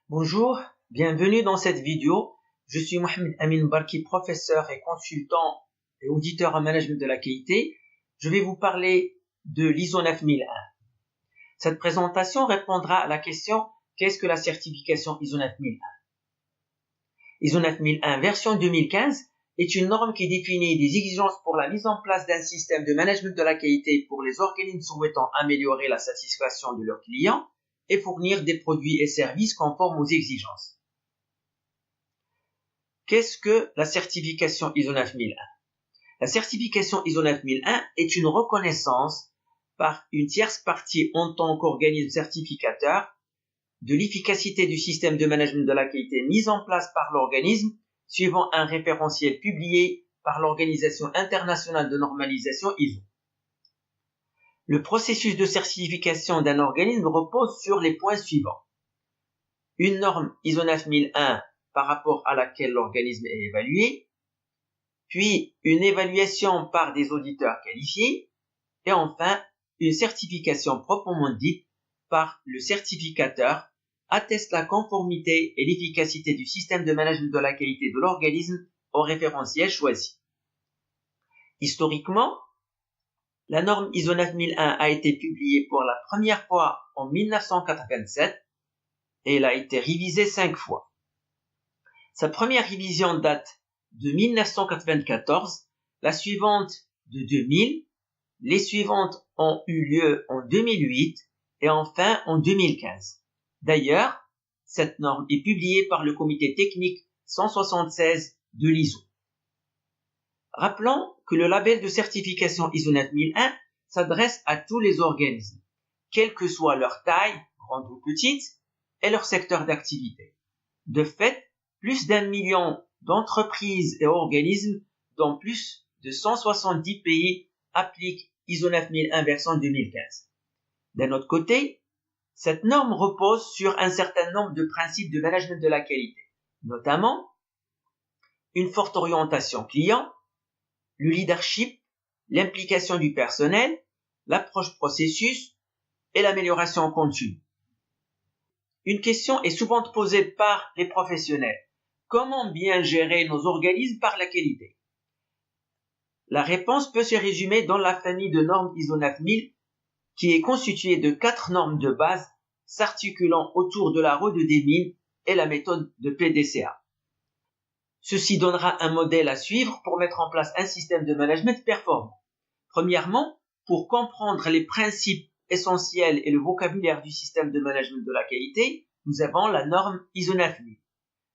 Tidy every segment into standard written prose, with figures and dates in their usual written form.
Bonjour, bienvenue dans cette vidéo. Je suis Mohamed Amin Barki, professeur et consultant et auditeur en management de la qualité. Je vais vous parler de l'ISO 9001. Cette présentation répondra à la question qu'est-ce que la certification ISO 9001? ISO 9001 version 2015 est une norme qui définit des exigences pour la mise en place d'un système de management de la qualité pour les organismes souhaitant améliorer la satisfaction de leurs clients et fournir des produits et services conformes aux exigences. Qu'est-ce que la certification ISO 9001? La certification ISO 9001 est une reconnaissance par une tierce partie en tant qu'organisme certificateur de l'efficacité du système de management de la qualité mis en place par l'organisme suivant un référentiel publié par l'Organisation internationale de normalisation ISO. Le processus de certification d'un organisme repose sur les points suivants. Une norme ISO 9001 par rapport à laquelle l'organisme est évalué, puis une évaluation par des auditeurs qualifiés, et enfin une certification proprement dite par le certificateur atteste la conformité et l'efficacité du système de management de la qualité de l'organisme au référentiel choisi. Historiquement, la norme ISO 9001 a été publiée pour la première fois en 1987 et elle a été révisée 5 fois. Sa première révision date de 1994, la suivante de 2000, les suivantes ont eu lieu en 2008 et enfin en 2015. D'ailleurs, cette norme est publiée par le comité technique 176 de l'ISO. Rappelons que le label de certification ISO 9001 s'adresse à tous les organismes, quelle que soit leur taille, grande ou petite, et leur secteur d'activité. De fait, plus d'1 million d'entreprises et organismes dans plus de 170 pays appliquent ISO 9001 version 2015. D'un autre côté, cette norme repose sur un certain nombre de principes de management de la qualité, notamment une forte orientation client, le leadership, l'implication du personnel, l'approche processus et l'amélioration continue. Une question est souvent posée par les professionnels. Comment bien gérer nos organismes par la qualité? La réponse peut se résumer dans la famille de normes ISO 9000 qui est constituée de 4 normes de base s'articulant autour de la roue de Deming et la méthode de PDCA. Ceci donnera un modèle à suivre pour mettre en place un système de management performant. Premièrement, pour comprendre les principes essentiels et le vocabulaire du système de management de la qualité, nous avons la norme ISO 9000.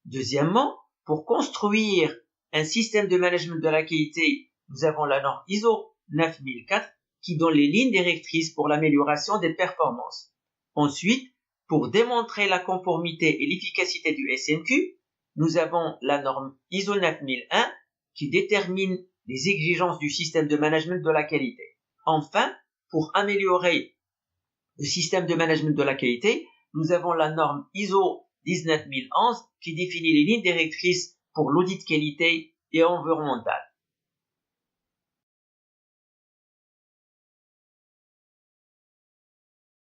Deuxièmement, pour construire un système de management de la qualité, nous avons la norme ISO 9004 qui donne les lignes directrices pour l'amélioration des performances. Ensuite, pour démontrer la conformité et l'efficacité du SMQ, nous avons la norme ISO 9001 qui détermine les exigences du système de management de la qualité. Enfin, pour améliorer le système de management de la qualité, nous avons la norme ISO 19011 qui définit les lignes directrices pour l'audit qualité et environnemental.